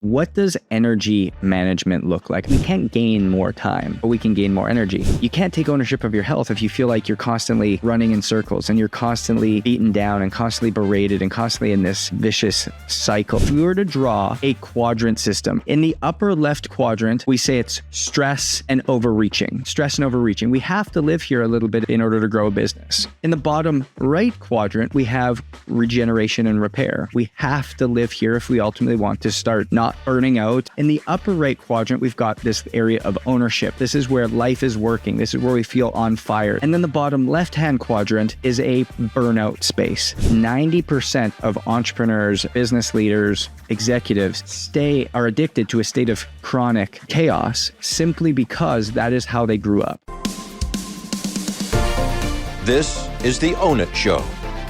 What does energy management look like? We can't gain more time, but we can gain more energy. You can't take ownership of your health if you feel like you're constantly running in circles and you're constantly beaten down and constantly berated and constantly in this vicious cycle. If we were to draw a quadrant system, in the upper left quadrant, we say it's stress and overreaching. Stress and overreaching. We have to live here a little bit in order to grow a business. In the bottom right quadrant, we have regeneration and repair. We have to live here if we ultimately want to start not burning out. In the upper right quadrant, we've got this area of ownership. This is where life is working. This is where we feel on fire. And then the bottom left-hand quadrant is a burnout space. 90% of entrepreneurs, business leaders, executives are addicted to a state of chronic chaos simply because that is how they grew up. This is the Own It Show,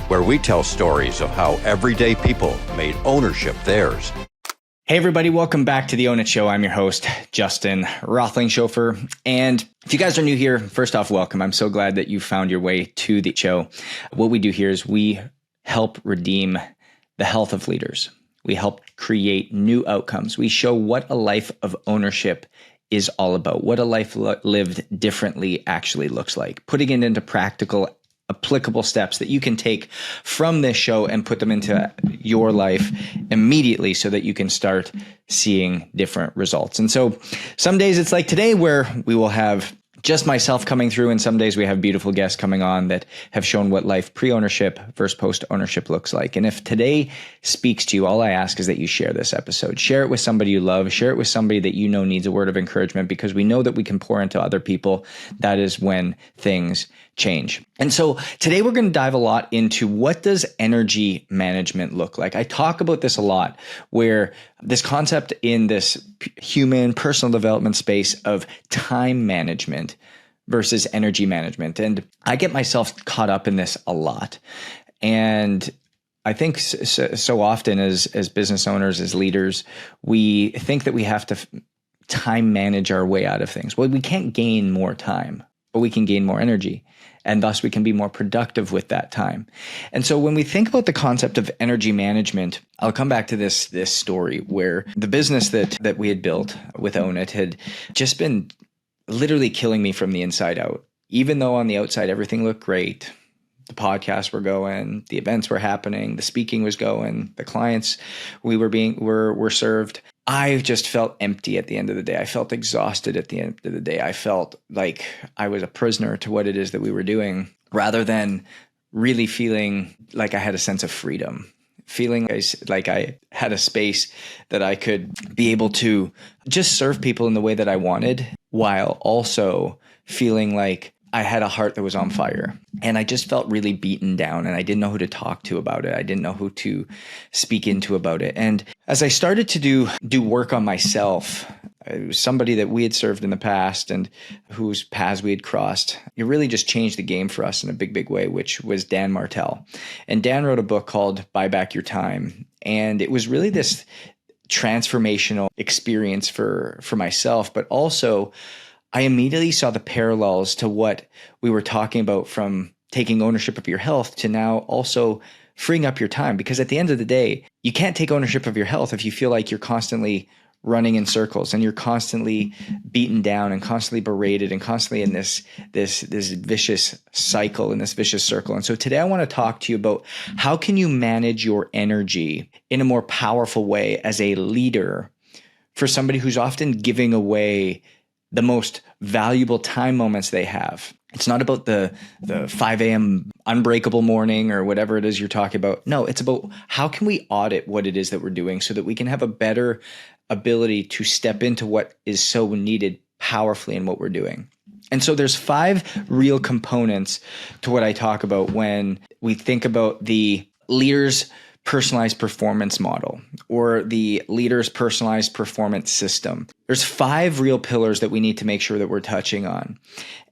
where we tell stories of how everyday people made ownership theirs. Hey everybody, welcome back to the Own It Show. I'm your host, Justin Rothlingshofer. And if you guys are new here, first off, welcome. I'm so glad that you found your way to the show. What we do here is we help redeem the health of leaders. We help create new outcomes. We show what a life of ownership is all about, what a life lived differently actually looks like, putting it into practical applicable steps that you can take from this show and put them into your life immediately so that you can start seeing different results. And so some days it's like today where we will have just myself coming through, and some days we have beautiful guests coming on that have shown what life pre-ownership versus post-ownership looks like. And if today speaks to you, all I ask is that you share this episode. Share it with somebody you love. Share it with somebody that you know needs a word of encouragement, because we know that we can pour into other people. That is when things change. And so today we're going to dive a lot into what does energy management look like. I talk about this a lot, where this concept in this human personal development space of time management versus energy management. And I get myself caught up in this a lot. And I think so often as business owners, as leaders, we think that we have to time manage our way out of things. Well, we can't gain more time, but we can gain more energy. And thus we can be more productive with that time. And so when we think about the concept of energy management, I'll come back to this story where the business that we had built with Own It had just been literally killing me from the inside out. Even though on the outside everything looked great, the podcasts were going, the events were happening, the speaking was going, the clients were served. I just felt empty at the end of the day. I felt exhausted at the end of the day. I felt like I was a prisoner to what it is that we were doing, rather than really feeling like I had a sense of freedom, feeling like I had a space that I could be able to just serve people in the way that I wanted, while also feeling like I had a heart that was on fire. And I just felt really beaten down, and I didn't know who to talk to about it. I didn't know who to speak into about it. And as I started to do work on myself, it was somebody that we had served in the past and whose paths we had crossed. It really just changed the game for us in a big, big way, which was Dan Martell. And Dan wrote a book called Buy Back Your Time. And it was really this transformational experience for myself, but also I immediately saw the parallels to what we were talking about, from taking ownership of your health to now also freeing up your time. Because at the end of the day, you can't take ownership of your health if you feel like you're constantly running in circles and you're constantly beaten down and constantly berated and constantly in this vicious cycle, in this vicious circle. And so today I want to talk to you about how can you manage your energy in a more powerful way as a leader for somebody who's often giving away the most valuable time moments they have. It's not about the 5 a.m. unbreakable morning or whatever it is you're talking about. No, it's about how can we audit what it is that we're doing so that we can have a better ability to step into what is so needed powerfully in what we're doing. And so there's 5 real components to what I talk about when we think about the leader's personalized performance model or the leader's personalized performance system. There's 5 real pillars that we need to make sure that we're touching on.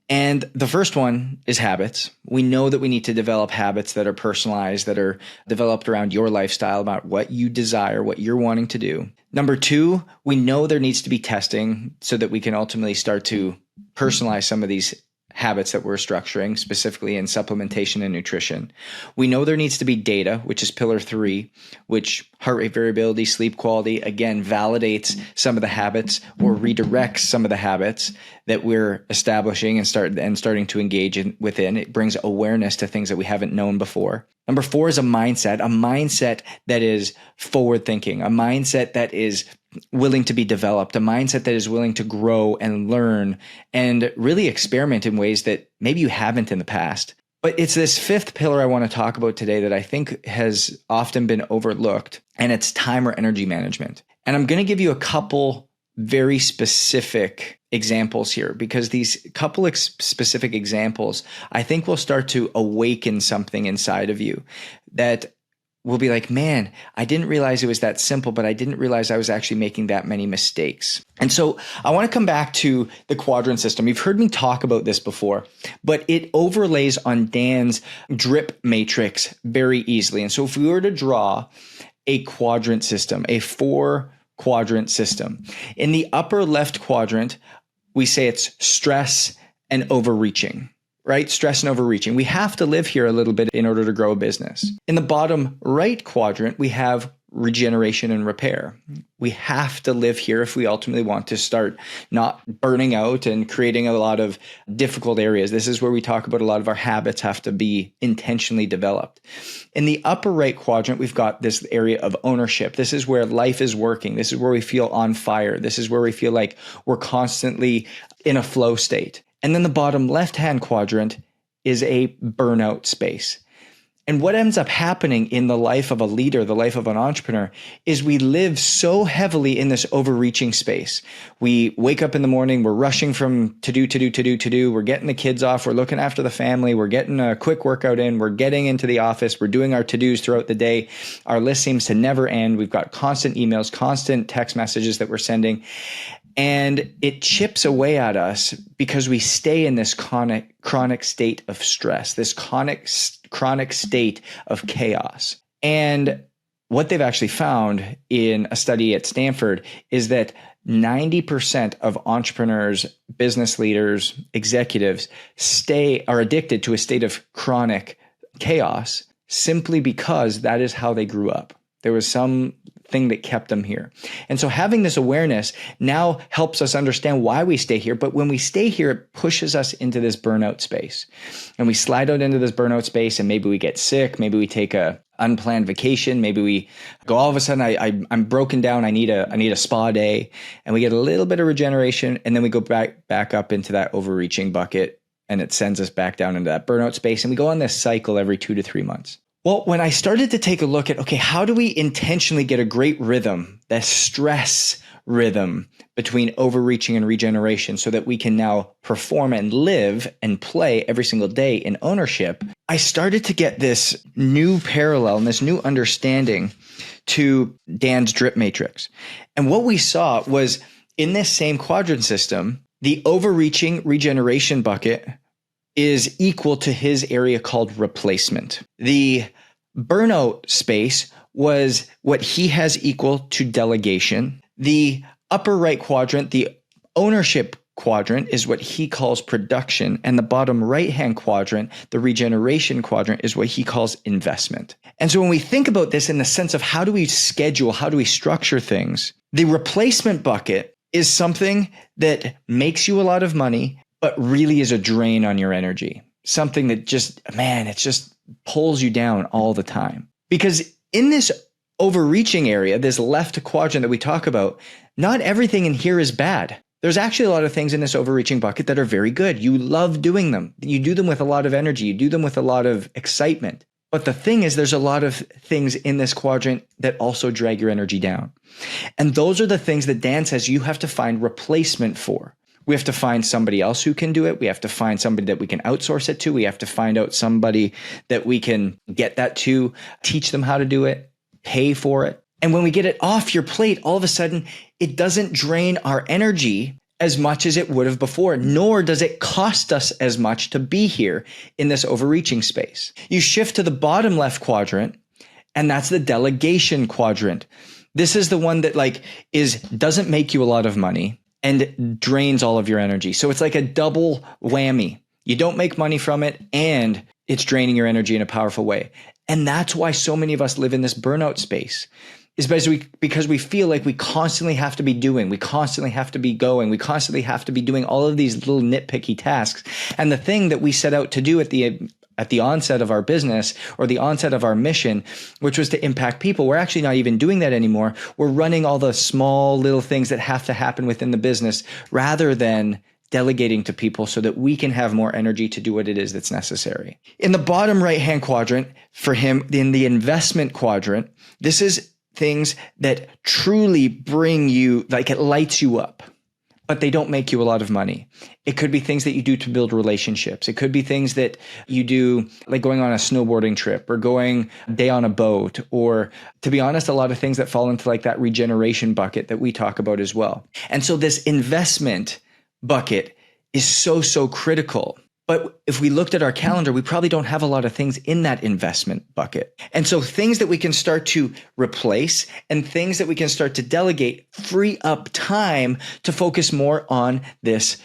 And the first one is habits. We know that we need to develop habits that are personalized, that are developed around your lifestyle, about what you desire, what you're wanting to do. Number 2, we know there needs to be testing so that we can ultimately start to personalize some of these habits that we're structuring, specifically in supplementation and nutrition. We know there needs to be data, which is pillar 3, which heart rate variability, sleep quality, again, validates some of the habits or redirects some of the habits that we're establishing and starting to engage within. It brings awareness to things that we haven't known before. Number 4 is a mindset that is forward thinking, a mindset that is willing to be developed, a mindset that is willing to grow and learn and really experiment in ways that maybe you haven't in the past. But it's this 5th pillar I want to talk about today that I think has often been overlooked, and it's time or energy management. And I'm going to give you a couple very specific examples here, because these couple specific examples, I think will start to awaken something inside of you that will be like, man, I didn't realize it was that simple, but I didn't realize I was actually making that many mistakes. And so I want to come back to the quadrant system. You've heard me talk about this before, but it overlays on Dan's drip matrix very easily. And so if we were to draw a quadrant system, a 4-quadrant system, in the upper left quadrant, we say it's stress and overreaching. Right? Stress and overreaching. We have to live here a little bit in order to grow a business. In the bottom right quadrant, we have regeneration and repair. We have to live here if we ultimately want to start not burning out and creating a lot of difficult areas. This is where we talk about a lot of our habits have to be intentionally developed. In the upper right quadrant, we've got this area of ownership. This is where life is working. This is where we feel on fire. This is where we feel like we're constantly in a flow state. And then the bottom left-hand quadrant is a burnout space. And what ends up happening in the life of a leader, the life of an entrepreneur, is we live so heavily in this overreaching space. We wake up in the morning, we're rushing from to do. We're getting the kids off, we're looking after the family, we're getting a quick workout in, we're getting into the office, we're doing our to-dos throughout the day. Our list seems to never end. We've got constant emails, constant text messages that we're sending. And it chips away at us because we stay in this chronic state of stress, this chronic state of chaos. And what they've actually found in a study at Stanford is that 90% of entrepreneurs, business leaders, executives are addicted to a state of chronic chaos simply because that is how they grew up. There was something that kept them here. And so having this awareness now helps us understand why we stay here. But when we stay here, it pushes us into this burnout space. And we slide out into this burnout space, and maybe we get sick. Maybe we take a unplanned vacation. Maybe we go, all of a sudden, I'm broken down. I need a spa day. And we get a little bit of regeneration. And then we go back up into that overreaching bucket. And it sends us back down into that burnout space. And we go on this cycle every 2 to 3 months. Well, when I started to take a look at, okay, how do we intentionally get a great rhythm, that stress rhythm between overreaching and regeneration so that we can now perform and live and play every single day in ownership, I started to get this new parallel and this new understanding to Dan's drip matrix. And what we saw was in this same quadrant system, the overreaching regeneration bucket is equal to his area called replacement. The burnout space was what he has equal to delegation. The upper right quadrant, the ownership quadrant, is what he calls production. And the bottom right-hand quadrant, the regeneration quadrant, is what he calls investment. And so when we think about this in the sense of how do we schedule, how do we structure things, the replacement bucket is something that makes you a lot of money, but really is a drain on your energy. Something that it just pulls you down all the time. Because in this overreaching area, this left quadrant that we talk about, not everything in here is bad. There's actually a lot of things in this overreaching bucket that are very good. You love doing them. You do them with a lot of energy. You do them with a lot of excitement. But the thing is, there's a lot of things in this quadrant that also drag your energy down. And those are the things that Dan says you have to find replacement for. We have to find somebody else who can do it. We have to find somebody that we can outsource it to. We have to find out somebody that we can get that to, teach them how to do it, pay for it. And when we get it off your plate, all of a sudden, it doesn't drain our energy as much as it would have before, nor does it cost us as much to be here in this overreaching space. You shift to the bottom left quadrant, and that's the delegation quadrant. This is the one that doesn't make you a lot of money and drains all of your energy. So it's like a double whammy. You don't make money from it, and it's draining your energy in a powerful way. And that's why so many of us live in this burnout space, is because we feel like we constantly have to be doing, we constantly have to be going, we constantly have to be doing all of these little nitpicky tasks. And the thing that we set out to do at the onset of our business or the onset of our mission, which was to impact people, we're actually not even doing that anymore. We're running all the small little things that have to happen within the business rather than delegating to people so that we can have more energy to do what it is that's necessary. In the bottom right-hand quadrant for him, in the investment quadrant, this is things that truly bring you, like it lights you up, but they don't make you a lot of money. It could be things that you do to build relationships. It could be things that you do like going on a snowboarding trip or going a day on a boat, or to be honest, a lot of things that fall into like that regeneration bucket that we talk about as well. And so this investment bucket is so critical. But if we looked at our calendar, we probably don't have a lot of things in that investment bucket. And so things that we can start to replace and things that we can start to delegate free up time to focus more on this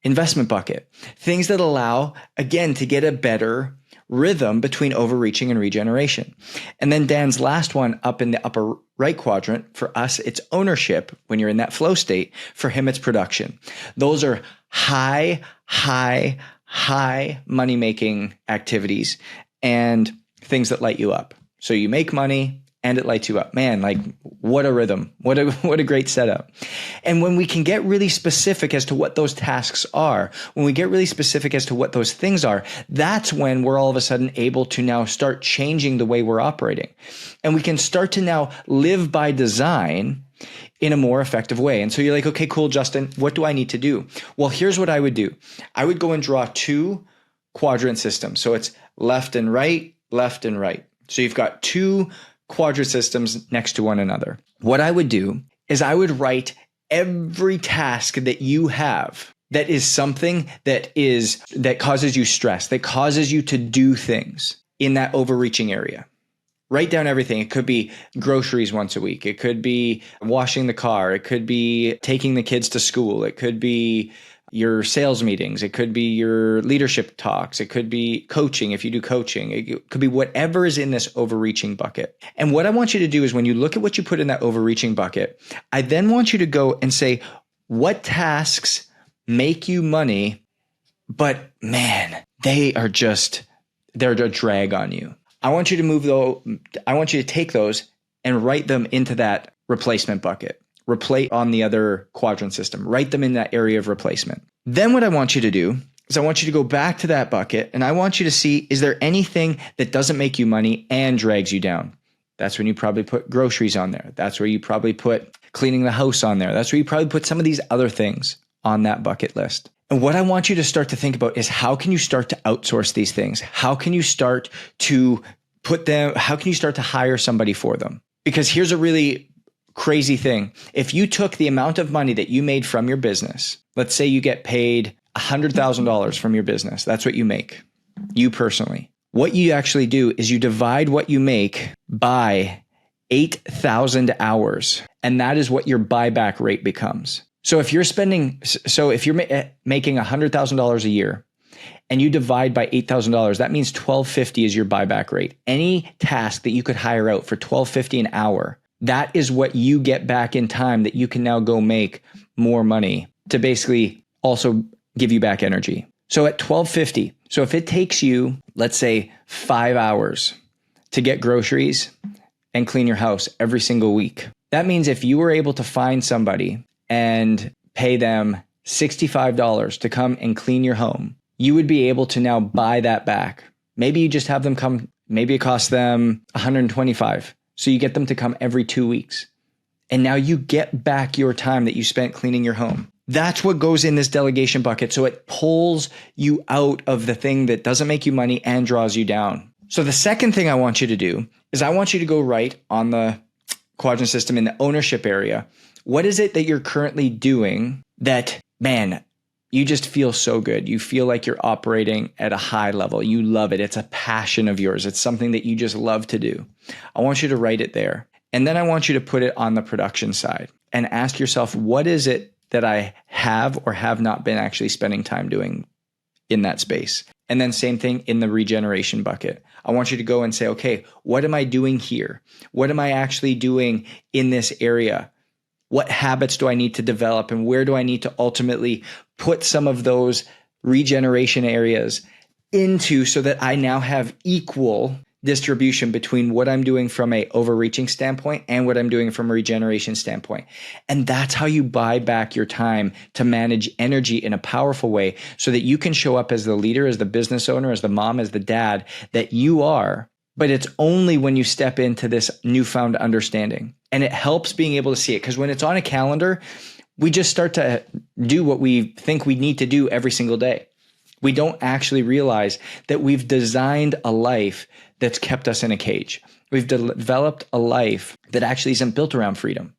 investment bucket. Things that allow, again, to get a better rhythm between overreaching and regeneration. And then Dan's last one up in the upper right quadrant, for us, it's ownership. When you're in that flow state, for him, it's production. Those are high money-making activities and things that light you up. So you make money and it lights you up. Man, like what a rhythm. What a great setup. And when we can get really specific as to what those tasks are, when we get really specific as to what those things are, that's when we're all of a sudden able to now start changing the way we're operating. And we can start to now live by design in a more effective way. And so you're like, okay, cool, Justin, what do I need to do? Well, here's what I would do. I would go and draw 2 quadrant systems. So it's left and right. So you've got 2 quadrant systems next to one another. What I would do is I would write every task that you have that is something that causes you stress, that causes you to do things in that overreaching area. Write down everything. It could be groceries once a week. It could be washing the car. It could be taking the kids to school. It could be your sales meetings. It could be your leadership talks. It could be coaching if you do coaching. It could be whatever is in this overreaching bucket. And what I want you to do is when you look at what you put in that overreaching bucket, I then want you to go and say, what tasks make you money, but man, they're a drag on you. I want you to take those and write them into that replacement bucket. Replace on the other quadrant system. Write them in that area of replacement. Then what I want you to do is I want you to go back to that bucket and I want you to see, is there anything that doesn't make you money and drags you down? That's when you probably put groceries on there. That's where you probably put cleaning the house on there. That's where you probably put some of these other things on that bucket list. And what I want you to start to think about is how can you start to outsource these things? How can you start to hire somebody for them? Because here's a really crazy thing. If you took the amount of money that you made from your business, let's say you get paid $100,000 from your business. That's what you make, you personally. What you actually do is you divide what you make by 8,000 hours. And that is what your buyback rate becomes. So if you're making $100,000 a year and you divide by $8,000, that means $1,250 is your buyback rate. Any task that you could hire out for $1,250 an hour, that is what you get back in time that you can now go make more money to basically also give you back energy. So at $1,250, so if it takes you, let's say 5 hours to get groceries and clean your house every single week, that means if you were able to find somebody and pay them $65 to come and clean your home, you would be able to now buy that back. Maybe you just have them come, maybe it costs them $125. So you get them to come every 2 weeks. And now you get back your time that you spent cleaning your home. That's what goes in this delegation bucket. So it pulls you out of the thing that doesn't make you money and draws you down. So the second thing I want you to do is I want you to go right on the quadrant system in the ownership area. What is it that you're currently doing that, man, you just feel so good? You feel like you're operating at a high level. You love it. It's a passion of yours. It's something that you just love to do. I want you to write it there. And then I want you to put it on the production side and ask yourself, what is it that I have or have not been actually spending time doing in that space. And then same thing in the regeneration bucket. I want you to go and say, okay, what am I doing here? What am I actually doing in this area? What habits do I need to develop, and where do I need to ultimately put some of those regeneration areas into so that I now have equal distribution between what I'm doing from a overreaching standpoint and what I'm doing from a regeneration standpoint. And that's how you buy back your time to manage energy in a powerful way so that you can show up as the leader, as the business owner, as the mom, as the dad that you are. But it's only when you step into this newfound understanding. And it helps being able to see it, because when it's on a calendar, we just start to do what we think we need to do every single day. We don't actually realize that we've designed a life that's kept us in a cage. We've developed a life that actually isn't built around freedom.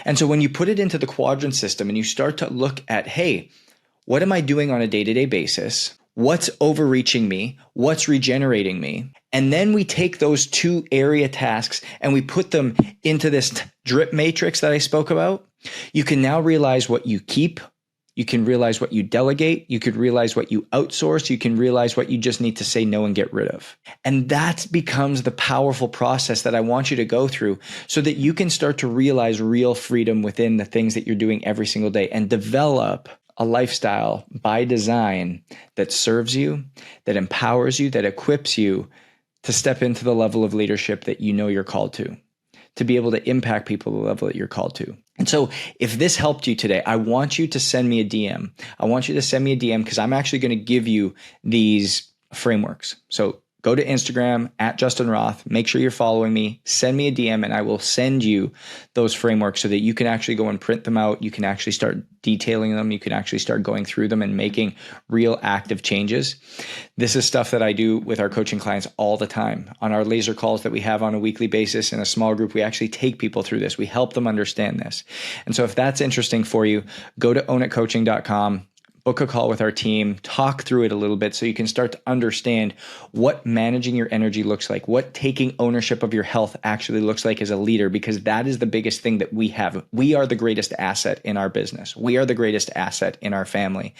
And so when you put it into the quadrant system and you start to look at, hey, what am I doing on a day-to-day basis? What's overreaching me? What's regenerating me? And then we take those two area tasks and we put them into this drip matrix that I spoke about. You can now realize what you keep. You can realize what you delegate. You could realize what you outsource. You can realize what you just need to say no and get rid of. And that becomes the powerful process that I want you to go through so that you can start to realize real freedom within the things that you're doing every single day and develop a lifestyle by design that serves you, that empowers you, that equips you to step into the level of leadership that you know you're called to be able to impact people at the level that you're called to. And so if this helped you today, I want you to send me a DM. I want you to send me a DM because I'm actually going to give you these frameworks. So go to Instagram at Justin Roth. Make sure you're following me. Send me a DM and I will send you those frameworks so that you can actually go and print them out. You can actually start detailing them. You can actually start going through them and making real active changes. This is stuff that I do with our coaching clients all the time. On our laser calls that we have on a weekly basis in a small group, we actually take people through this. We help them understand this. And so if that's interesting for you, go to ownitcoaching.com. Book a call with our team, talk through it a little bit so you can start to understand what managing your energy looks like, what taking ownership of your health actually looks like as a leader, because that is the biggest thing that we have. We are the greatest asset in our business. We are the greatest asset in our family.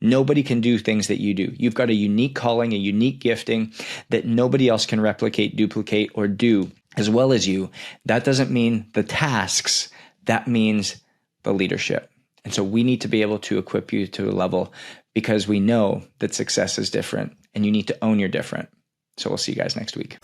Nobody can do things that you do. You've got a unique calling, a unique gifting that nobody else can replicate, duplicate, or do as well as you. That doesn't mean the tasks. That means the leadership. And so we need to be able to equip you to a level because we know that success is different and you need to own your different. So we'll see you guys next week.